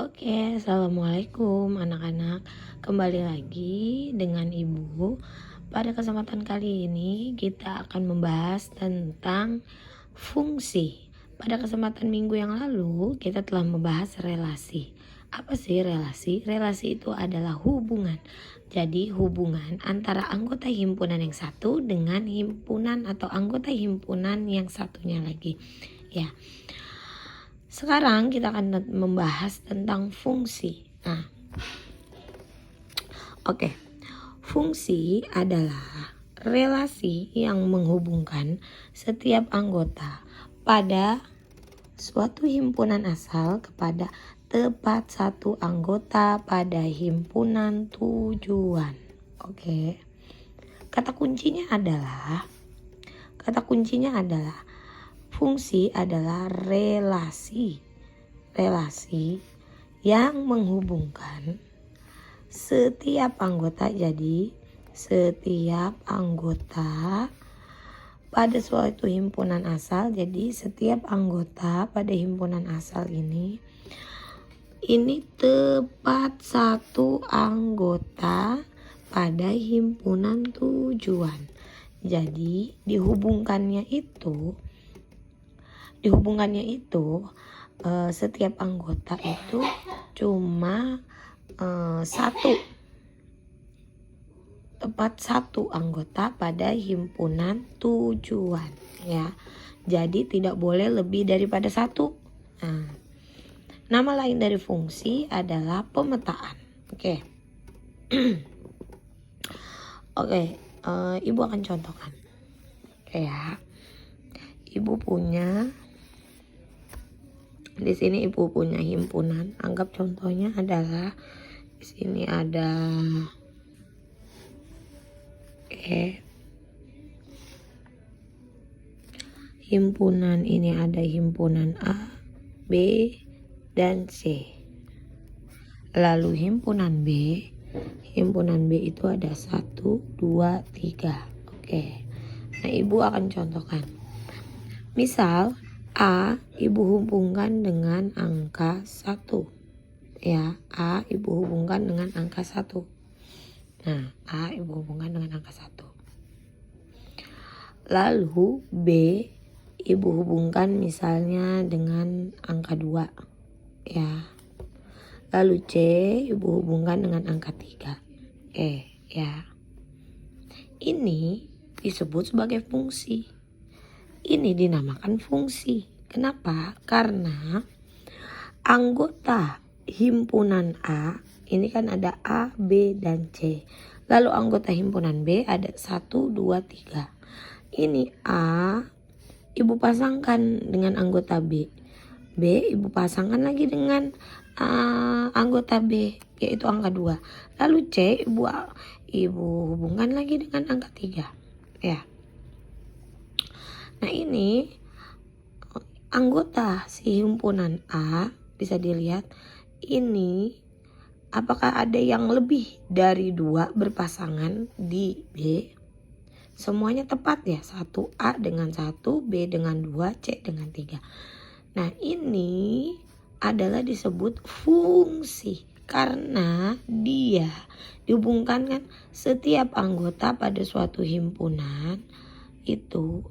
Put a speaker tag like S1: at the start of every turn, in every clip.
S1: Oke, assalamualaikum anak-anak. Kembali lagi dengan ibu. Pada kesempatan kali ini kita akan membahas tentang fungsi. Pada kesempatan minggu yang lalu kita telah membahas relasi. Apa sih relasi? Relasi itu adalah hubungan. Jadi hubungan antara anggota himpunan yang satu dengan himpunan atau anggota himpunan yang satunya lagi. Ya. Sekarang kita akan membahas tentang fungsi. Oke. Fungsi adalah relasi yang menghubungkan setiap anggota pada suatu himpunan asal kepada tepat satu anggota pada himpunan tujuan. Oke. Kata kuncinya adalah fungsi adalah relasi yang menghubungkan setiap anggota. Jadi setiap anggota pada suatu himpunan asal. Jadi setiap anggota pada himpunan asal ini tepat satu anggota pada himpunan tujuan. Jadi dihubungkannya itu setiap anggota itu cuma tepat satu anggota pada himpunan tujuan, ya. Jadi tidak boleh lebih daripada satu. Nama lain dari fungsi adalah pemetaan. Oke. Ibu akan contohkan. Ya. Di sini ibu punya himpunan. Anggap contohnya adalah di sini ada himpunan ini ada himpunan A, B, dan C. Lalu himpunan B itu ada 1, 2, 3. Oke. Nah, ibu akan contohkan. Misal A ibu hubungkan dengan angka 1. Ya, A ibu hubungkan dengan angka 1. Nah, A ibu hubungkan dengan angka 1. Lalu B ibu hubungkan misalnya dengan angka 2. Ya. Lalu C ibu hubungkan dengan angka 3. Ya. Ini disebut sebagai fungsi. Ini dinamakan fungsi. Kenapa? Karena anggota himpunan A ini kan ada A, B, dan C. Lalu anggota himpunan B ada 1, 2, 3. Ini A ibu pasangkan dengan anggota B. B ibu pasangkan lagi dengan anggota B, yaitu angka 2. Lalu C ibu hubungkan lagi dengan angka 3. Ya. Nah, ini anggota si himpunan A, bisa dilihat ini apakah ada yang lebih dari 2 berpasangan di B. Semuanya tepat ya, 1A dengan 1, B dengan 2, C dengan 3. Nah, ini adalah disebut fungsi karena dia dihubungkan kan setiap anggota pada suatu himpunan itu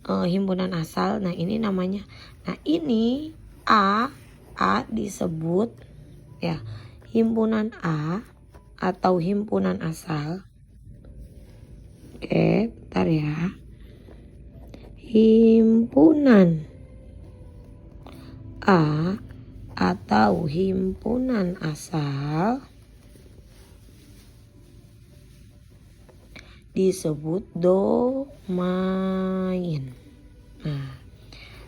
S1: himpunan asal. Nah, ini namanya. Nah, ini A disebut ya himpunan A atau himpunan asal. Bentar ya. Himpunan A atau himpunan asal disebut domain. Nah,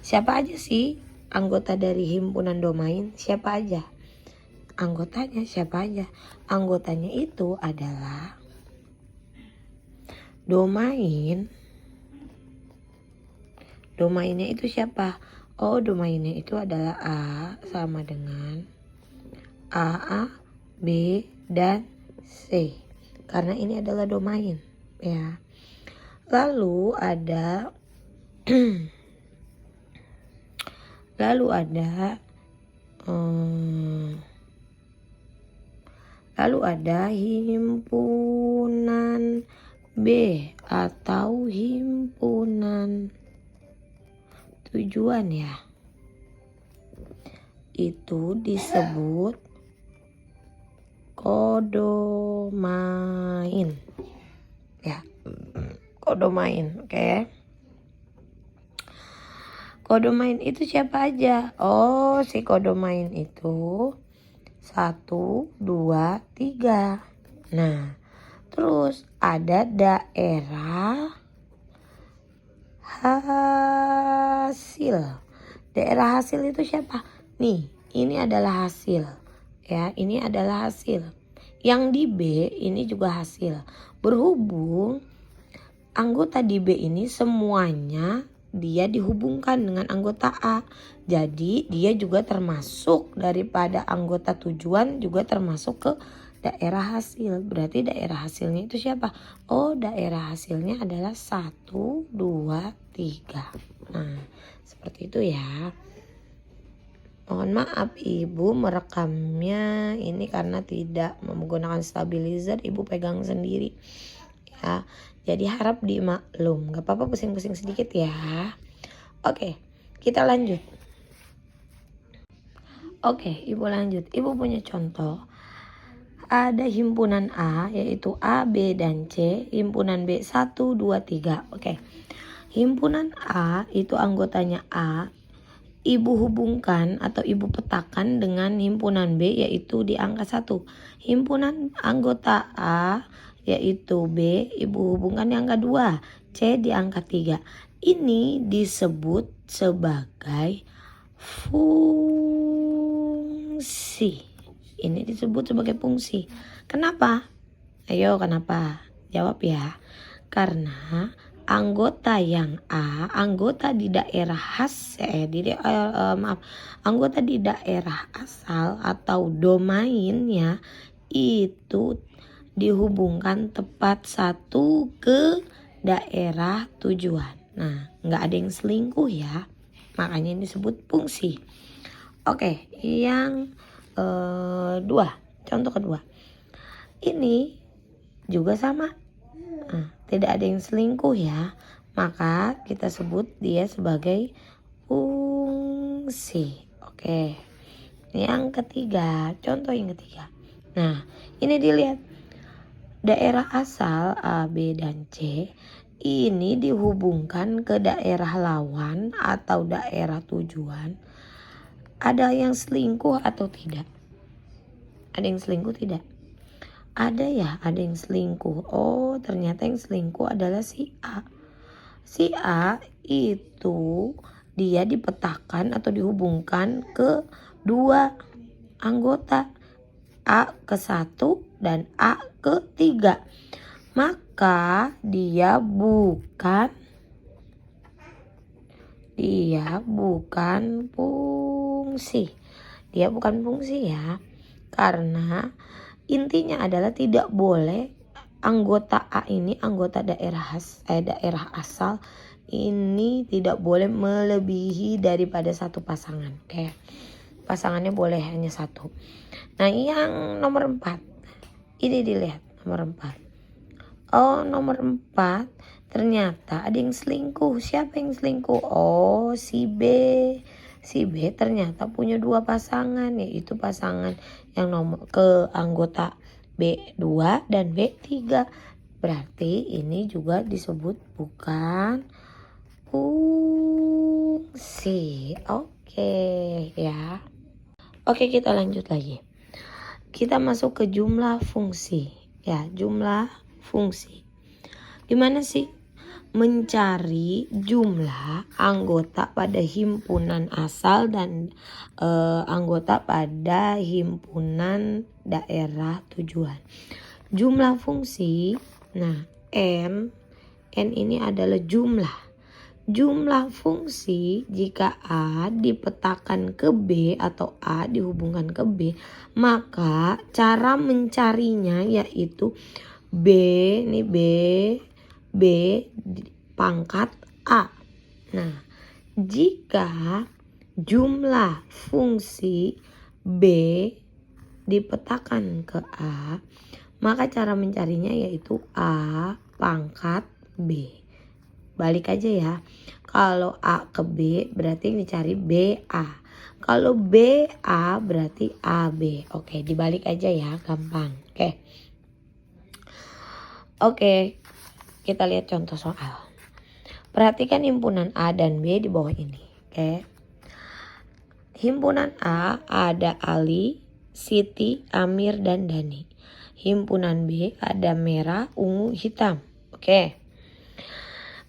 S1: siapa aja sih anggota dari himpunan domain? Siapa aja? Anggotanya siapa aja? Anggotanya itu adalah domain. Domainnya itu siapa? Domainnya itu adalah A sama dengan A, B, dan C. Karena ini adalah domain. Ya. Lalu ada Lalu ada himpunan B atau himpunan tujuan ya. Itu disebut kodomain. Ya. Kodomain, oke. Kodomain itu siapa aja? Oh, si kodomain itu 1, 2, 3. Nah, terus ada daerah hasil. Daerah hasil itu siapa? Nih, ini adalah hasil. Ya, ini adalah hasil. Yang di B ini juga hasil. Berhubung anggota di B ini semuanya dia dihubungkan dengan anggota A. Jadi dia juga termasuk daripada anggota tujuan, juga termasuk ke daerah hasil. Berarti daerah hasilnya itu siapa? Oh, daerah hasilnya adalah 1, 2, 3. Nah, seperti itu ya. Mohon maaf Ibu merekamnya ini karena tidak menggunakan stabilizer, Ibu pegang sendiri. Ya, jadi harap dimaklum. Gak apa-apa pusing-pusing sedikit ya. Oke, kita lanjut. Oke, Ibu lanjut. Ibu punya contoh. Ada himpunan A yaitu A, B, dan C. Himpunan B 1, 2, 3. Oke. Himpunan A itu anggotanya A. Ibu hubungkan atau ibu petakan dengan himpunan B yaitu di angka 1. Himpunan anggota A yaitu B, ibu hubungkan di angka 2. C di angka 3. Ini disebut sebagai fungsi. Ini disebut sebagai fungsi. Kenapa? Ayo kenapa? Jawab ya. Karena anggota yang A, anggota di daerah anggota di daerah asal atau domainnya itu dihubungkan tepat satu ke daerah tujuan. Nah, nggak ada yang selingkuh ya, makanya ini disebut fungsi. Oke, yang contoh kedua, ini juga sama. Nah, tidak ada yang selingkuh ya, maka kita sebut dia sebagai fungsi. Oke, yang ketiga, contoh yang ketiga. Nah, ini dilihat daerah asal A, B, dan C ini dihubungkan ke daerah lawan atau daerah tujuan. Ada yang selingkuh atau tidak? Ada yang selingkuh tidak? Ada ya, ada yang selingkuh. Oh, ternyata yang selingkuh adalah si A. Si A itu dia dipetakan atau dihubungkan ke dua anggota, A ke 1 dan A ke 3. Maka dia bukan fungsi. Dia bukan fungsi ya. Karena intinya adalah tidak boleh anggota A ini, anggota daerah asal ini tidak boleh melebihi daripada satu pasangan. Oke. Pasangannya boleh hanya satu. Nah, yang nomor 4. Ini dilihat nomor 4. Oh, nomor 4 ternyata ada yang selingkuh. Siapa yang selingkuh? Oh, si B. Si B ternyata punya 2 pasangan, yaitu pasangan yang nomor ke anggota B2 dan B3. Berarti ini juga disebut bukan fungsi. Oke ya. Oke, kita lanjut lagi. Kita masuk ke jumlah fungsi. Ya, jumlah fungsi. Gimana sih mencari jumlah anggota pada himpunan asal dan anggota pada himpunan daerah tujuan? Jumlah fungsi. Nah, N ini adalah jumlah. Jumlah fungsi jika A dipetakan ke B atau A dihubungkan ke B, maka cara mencarinya yaitu B pangkat A. Nah, jika jumlah fungsi B dipetakan ke A, maka cara mencarinya yaitu A pangkat B. Balik aja ya. Kalau A ke B berarti dicari BA. Kalau BA berarti AB. Oke, dibalik aja ya, gampang. Oke, kita lihat contoh soal. Perhatikan himpunan A dan B di bawah ini. Oke. Himpunan A ada Ali, Siti, Amir, dan Dani. Himpunan B ada merah, ungu, hitam. Oke.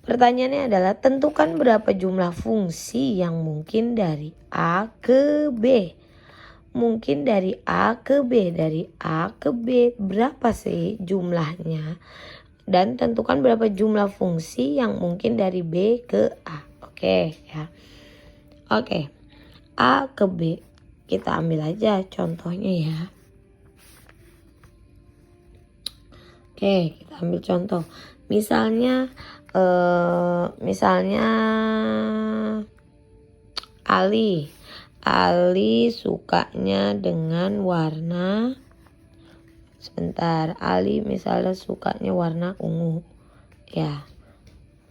S1: Pertanyaannya adalah tentukan berapa jumlah fungsi yang mungkin dari A ke B. Mungkin dari A ke B. Dari A ke B berapa sih jumlahnya? Dan tentukan berapa jumlah fungsi yang mungkin dari B ke A. Oke ya. Oke. A ke B. Kita ambil aja contohnya ya. Oke, kita ambil contoh. Misalnya Ali sukanya dengan warna, Ali misalnya sukanya warna ungu. Ya,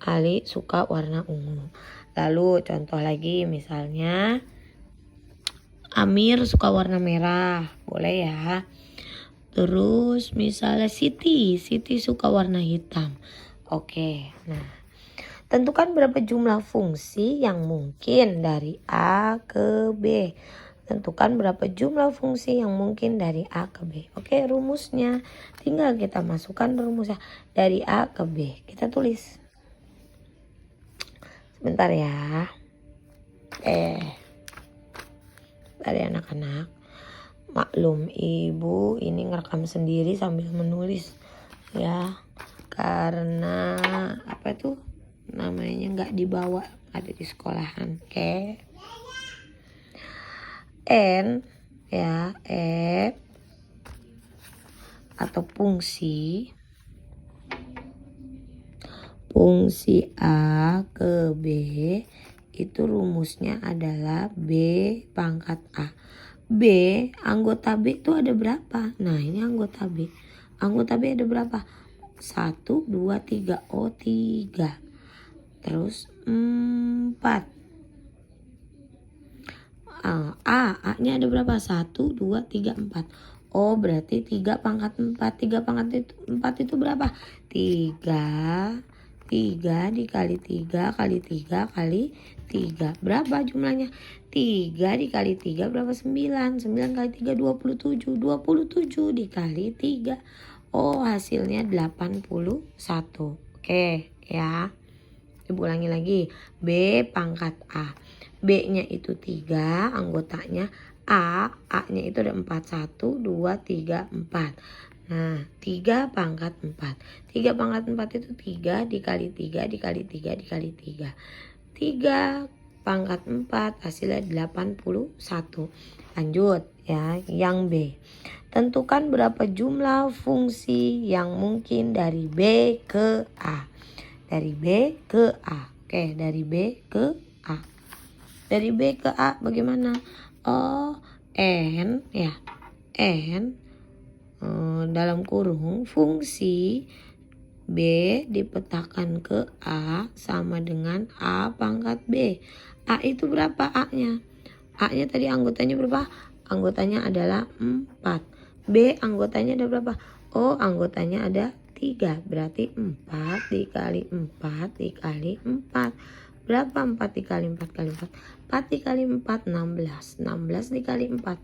S1: Ali suka warna ungu. Lalu contoh lagi misalnya Amir suka warna merah. Boleh ya. Terus misalnya Siti suka warna hitam. Oke, nah tentukan berapa jumlah fungsi yang mungkin dari A ke B. Tentukan berapa jumlah fungsi yang mungkin dari A ke B. Oke, rumusnya tinggal kita masukkan rumusnya dari A ke B. Kita tulis. Sebentar ya. Dari anak-anak. Maklum ibu ini ngerekam sendiri sambil menulis ya. Karena apa tuh namanya nggak dibawa, ada di sekolahan. Oke. N ya, atau fungsi A ke B itu rumusnya adalah B pangkat A. B, anggota B itu ada berapa? Nah, ini anggota B. Anggota B ada berapa? 1, 2, 3. Oh, 3. Terus 4. A-nya ada berapa? 1, 2, 3, 4. Oh, berarti 3 pangkat 4. 3 pangkat 4 itu berapa? 3 dikali 3 kali 3 kali 3. Berapa jumlahnya? 3 dikali 3 berapa? 9. 9 kali 3 27. 27 dikali 3. Oh, hasilnya 81. Oke ya. Ibu ulangi lagi. B pangkat A. B-nya itu 3 anggotanya. A-nya itu ada 4. 1, 2, 3, 4. Nah, 3 pangkat 4. 3 pangkat 4 itu 3 dikali 3 dikali 3 dikali 3. 3 pangkat 4 hasilnya 81. Lanjut ya, yang B. Tentukan berapa jumlah fungsi yang mungkin dari B ke A. Dari B ke A. Oke, dari B ke A. Dari B ke A bagaimana? Oh, N ya. N dalam kurung fungsi B dipetakan ke A sama dengan A pangkat B. A itu berapa A-nya? A-nya tadi anggotanya berapa? Anggotanya adalah 4. B anggotanya ada berapa? Oh, anggotanya ada 3. Berarti 4 dikali 4 dikali 4. Berapa 4 dikali 4 kali 4? 4 dikali 4, 16. 16 dikali 4.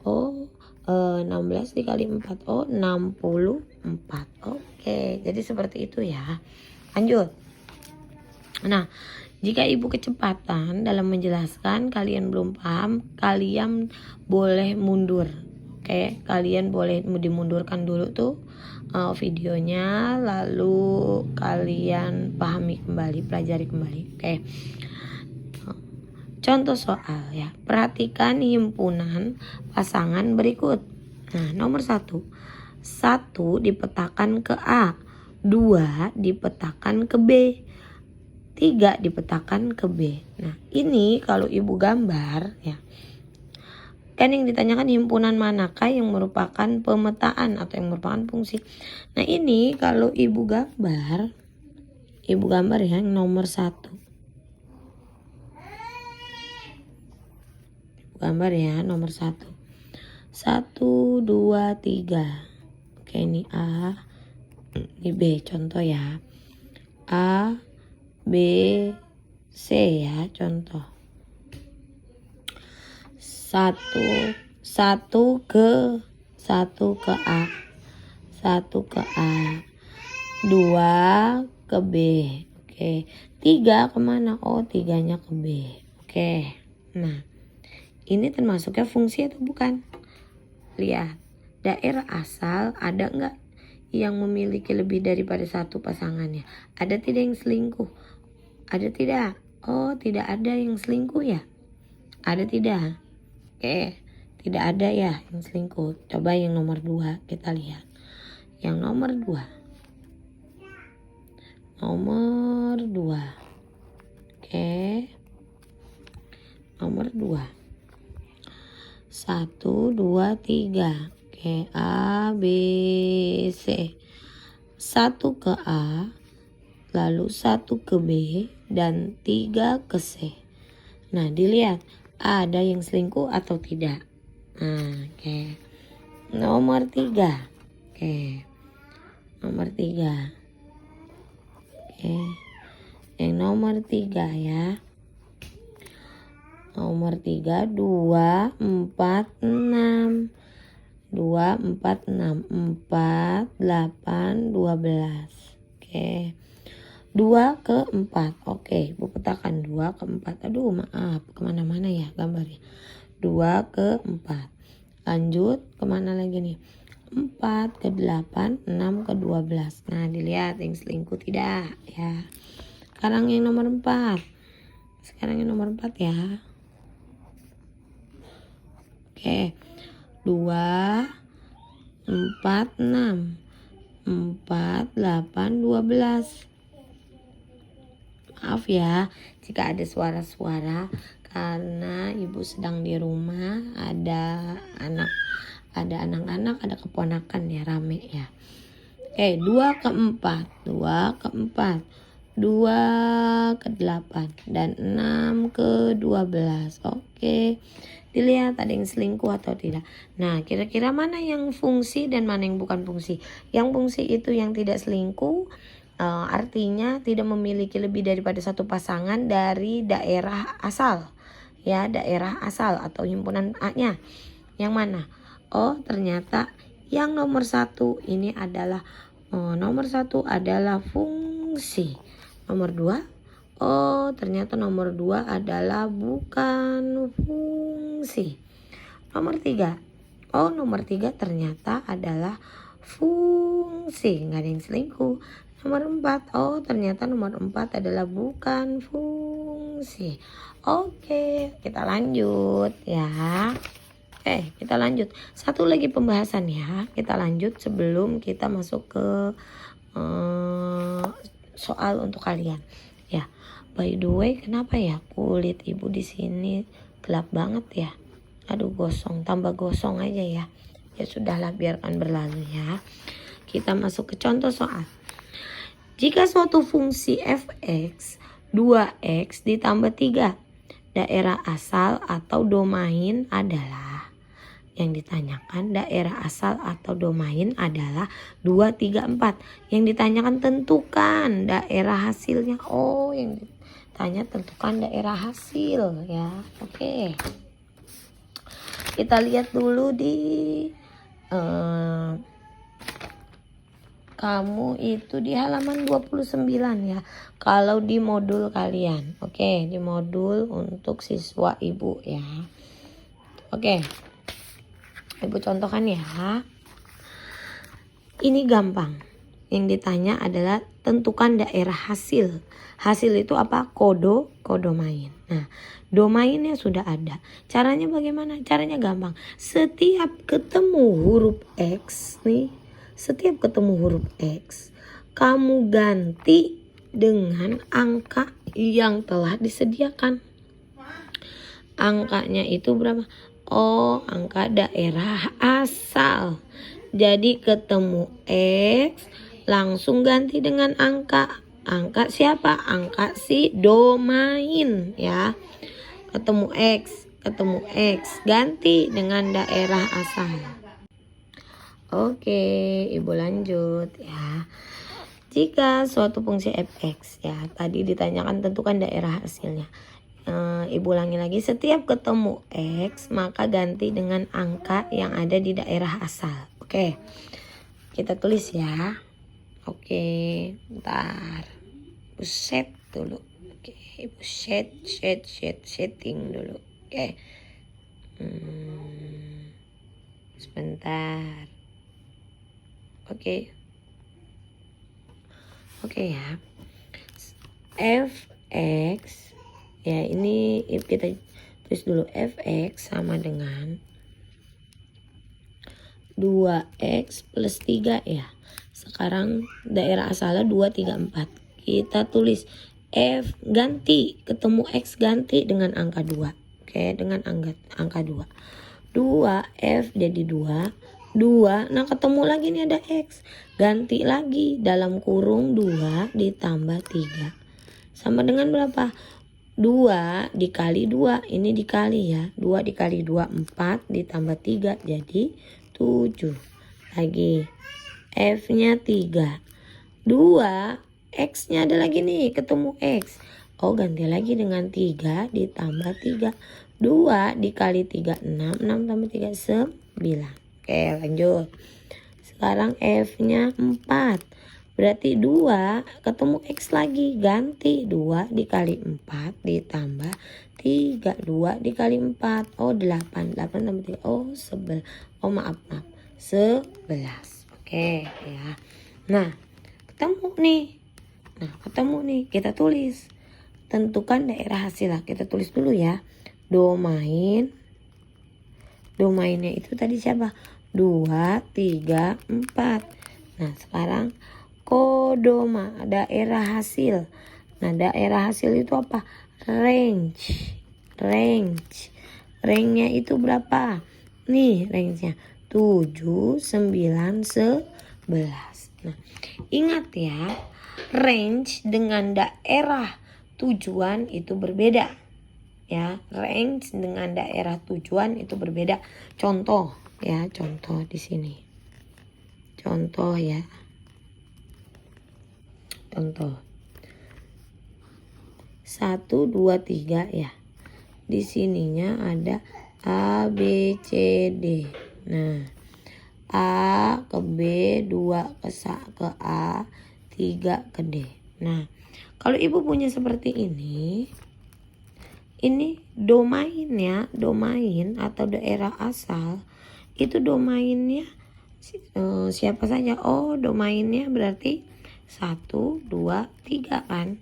S1: Oh, 16 dikali 4. Oh, 64. Oke, jadi seperti itu ya. Lanjut. Nah, jika ibu kecepatan dalam menjelaskan kalian belum paham, kalian boleh mundur. Oke, kalian boleh dimundurkan dulu tuh videonya, lalu kalian pahami kembali, pelajari kembali. Oke. Contoh soal ya. Perhatikan himpunan pasangan berikut. Nah, nomor 1. 1 dipetakan ke A, 2 dipetakan ke B, 3 dipetakan ke B. Nah, ini kalau ibu gambar ya. Kan yang ditanyakan himpunan manakah yang merupakan pemetaan atau yang merupakan fungsi. Nah ini kalau ibu gambar ya yang nomor 1. Ibu gambar ya nomor 1. 1, 2, 3. Oke ini A, ini B contoh ya. A, B, C ya contoh. 1 ke A, 1 ke A, 2 ke B. Oke, 3 kemana? Oh 3-nya ke B. Oke, nah ini termasuknya fungsi atau bukan? Lihat, daerah asal ada nggak yang memiliki lebih daripada satu pasangannya? Ada tidak yang selingkuh? Ada tidak? Oh tidak ada yang selingkuh ya? Ada tidak? Oke, tidak ada ya yang selingkuh. Coba yang nomor 2 kita lihat. Yang nomor 2. Nomor 2. Oke. Nomor 2. 1, 2, 3. Oke, A, B, C. 1 ke A, lalu 1 ke B, dan 3 ke C. Nah, dilihat ada yang selingkuh atau tidak. Nah, oke. Nomor 3. Oke. Nomor 3. Oke. Yang nomor 3 ya. Nomor 3 2, 4, 6. 2, 4, 6. 4, 8, 12. Oke. 2 ke 4. Oke, ibu petakan 2 ke 4. Aduh maaf, kemana-mana ya gambarnya. 2 ke 4. Lanjut, kemana lagi nih? 4 ke 8, 6 ke 12. Nah dilihat yang selingkuh tidak ya. Sekarang yang nomor 4. Sekarang yang nomor 4 ya. Oke, 2, 4, 6. 4, 8, 12. Maaf ya jika ada suara-suara karena ibu sedang di rumah, ada anak-anak, ada keponakan ya, rame ya. Oke, 2 ke 4, 2 ke 4, 2 ke 8, dan 6 ke 12. Oke, dilihat ada yang selingkuh atau tidak. Nah, kira-kira mana yang fungsi dan mana yang bukan fungsi? Yang fungsi itu yang tidak selingkuh, artinya tidak memiliki lebih daripada satu pasangan dari daerah asal. Ya, daerah asal atau himpunan A-nya. Yang mana? Oh, ternyata yang nomor 1 ini adalah nomor 1 adalah fungsi. Nomor 2, oh ternyata nomor 2 adalah bukan fungsi. Nomor 3, oh nomor 3 ternyata adalah fungsi, nggak ada yang selingkuh. Nomor 4, oh ternyata nomor 4 adalah bukan fungsi. Oke, kita lanjut ya. Kita lanjut. Satu lagi pembahasan ya. Kita lanjut sebelum kita masuk ke soal untuk kalian. Ya, by the way, kenapa ya kulit ibu di sini gelap banget ya? Aduh, gosong, tambah gosong aja ya. Ya sudahlah, biarkan berlalu ya. Kita masuk ke contoh soal. Jika suatu fungsi f(x) 2x ditambah 3, daerah asal atau domain adalah, yang ditanyakan daerah asal atau domain adalah 2, 3, 4. Yang ditanyakan tentukan daerah hasilnya. Oh, yang ditanya tentukan daerah hasil ya. Oke. Kita lihat dulu di kamu itu di halaman 29 ya. Kalau di modul kalian. Oke, di modul untuk siswa ibu ya. Oke. Ibu contohkan ya. Ini gampang. Yang ditanya adalah tentukan daerah hasil. Hasil itu apa? Kodomain. Nah, domainnya sudah ada. Caranya bagaimana? Caranya gampang. Setiap ketemu huruf X nih, setiap ketemu huruf X, kamu ganti dengan angka yang telah disediakan. Angkanya itu berapa? Oh, angka daerah asal. Jadi ketemu X, langsung ganti dengan angka. Angka siapa? Angka si domain ya. Ketemu X, ganti dengan daerah asal. Oke, Ibu lanjut ya. Jika suatu fungsi f(x) ya, tadi ditanyakan tentukan daerah hasilnya. Ibu ulangi lagi, setiap ketemu X maka ganti dengan angka yang ada di daerah asal. Oke, kita tulis ya. Oke, bentar. Set dulu. Oke, Ibu setting dulu. Oke. Sebentar. Oke ya. Fx ya, ini kita tulis dulu. Fx sama dengan 2x plus 3 ya. Sekarang daerah asalnya 2, 3, 4. Kita tulis F ganti, ketemu X ganti dengan angka 2. Oke, dengan angka 2. 2F jadi 2. Nah, ketemu lagi nih ada X. Ganti lagi dalam kurung 2 ditambah 3. Sama dengan berapa? 2 dikali 2. Ini dikali ya. 2 dikali 2, 4 ditambah 3 jadi 7. Lagi. F-nya 3. 2. X-nya ada lagi nih. Ketemu X. Oh, ganti lagi dengan 3 ditambah 3. 2 dikali 3, 6. 6 tambah 3, 9. Oke, lanjut. Sekarang F-nya 4. Berarti 2 ketemu X lagi. Ganti 2 dikali 4 ditambah 3. 2 dikali 4. Oh, 8. 8 tambah 3. Oh, 11. Oh, maaf. 11. Oke ya. Nah, ketemu nih. Kita tulis. Tentukan daerah hasil. Kita tulis dulu ya. Domainnya itu tadi siapa? 2, 3, 4. Nah, sekarang kodoma, daerah hasil. Nah, daerah hasil itu apa? Range. Range-nya itu berapa? Nih, range-nya 7, 9, 11. Nah, ingat ya, range dengan daerah tujuan itu berbeda. Ya, range dengan daerah tujuan itu berbeda. Contoh ya, contoh di sini. Contoh ya. Contoh. 1, 2, 3 ya. Di sininya ada A, B, C, D. Nah, A ke B, 2 ke A, 3 ke D. Nah, kalau Ibu punya seperti ini domainnya, domain atau daerah asal, itu domainnya siapa saja? Oh, domainnya berarti 1, 2, 3 kan.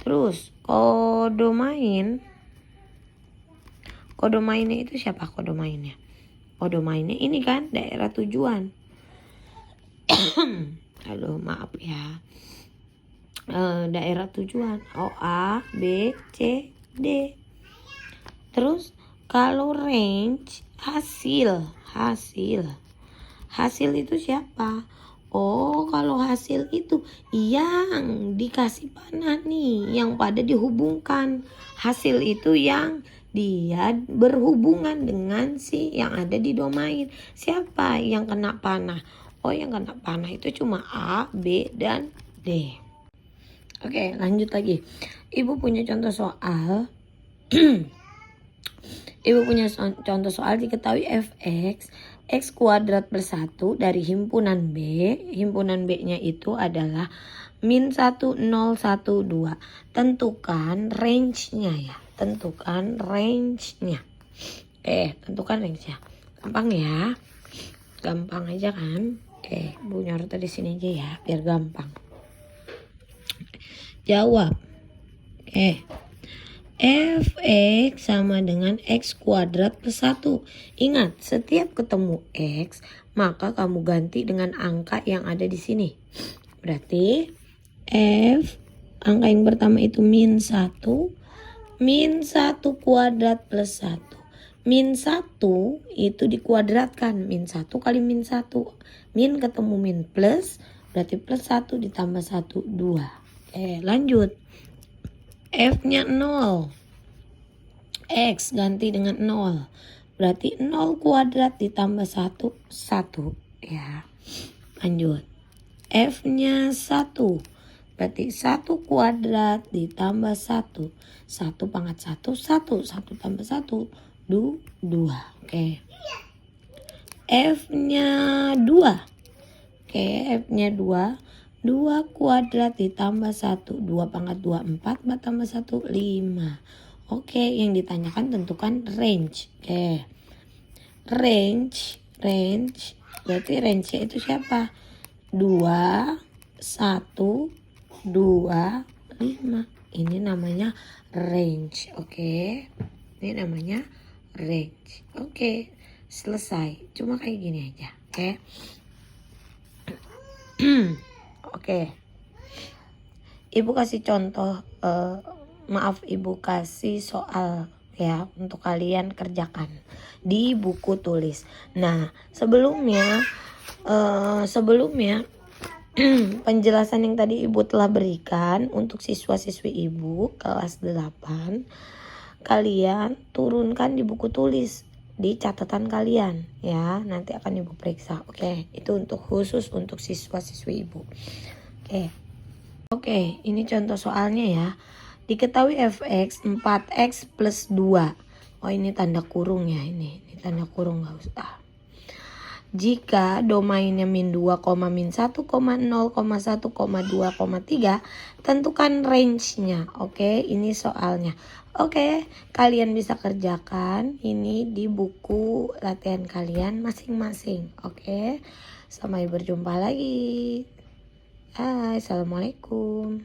S1: Terus kodomainnya itu siapa kodomainnya? Kodomainnya ini kan daerah tujuan. Aduh, maaf ya. Daerah tujuan. Oh, A, B, C, D. Terus kalau range hasil itu siapa? Oh, kalau hasil itu yang dikasih panah nih, yang pada dihubungkan. Hasil itu yang dia berhubungan dengan si yang ada di domain. Siapa yang kena panah? Oh, yang kena panah itu cuma A, B, dan D. Oke, lanjut lagi. Ibu punya contoh soal. Diketahui fx x kuadrat per 1 dari himpunan B. Himpunan B-nya itu adalah min 1, 0, 1, 2. Tentukan range-nya ya. Tentukan range-nya. Tentukan range-nya. Gampang ya. Gampang aja kan. Bu nyorot di sini aja ya, biar gampang. Jawab. Fx sama dengan x kuadrat plus 1. Ingat, setiap ketemu x, maka kamu ganti dengan angka yang ada di sini. Berarti f, angka yang pertama itu min 1 kuadrat plus 1. Min 1 itu dikuadratkan. Min 1 kali min 1. Min ketemu min plus. Berarti plus 1 ditambah 1, 2. Oke, lanjut. F-nya 0. X ganti dengan 0. Berarti 0 kuadrat ditambah 1, 1. Ya. Lanjut. F-nya 1. Berarti 1 kuadrat ditambah 1. 1 pangkat 1, 1. 1 tambah 1, 2. Oke. F-nya 2. Oke, F-nya 2. 2 kuadrat ditambah 1. 2 pangkat 2, 4. 4 tambah 1, 5. Oke, yang ditanyakan tentukan range. Oke. Range. Berarti range-nya itu siapa? 2, 1, 2, 5. Ini namanya range. Oke. Ini namanya range. Oke. Selesai. Cuma kayak gini aja. Oke. Oke. Ibu kasih contoh. Maaf, Ibu kasih soal ya untuk kalian kerjakan di buku tulis. Nah, sebelumnya penjelasan yang tadi Ibu telah berikan untuk siswa-siswi Ibu kelas 8, kalian turunkan di buku tulis di catatan kalian ya, nanti akan Ibu periksa. Oke, itu untuk khusus untuk siswa-siswi Ibu. Oke, ini contoh soalnya ya. Diketahui fx 4x plus 2. Oh, ini tanda kurung ya, ini tanda kurung, nggak usah. Jika domainnya min 2, min 1, 0, 1, 2, 3, tentukan range-nya. Oke, ini soalnya. Oke, kalian bisa kerjakan ini di buku latihan kalian masing-masing. Oke, sampai berjumpa lagi. Hai, assalamualaikum.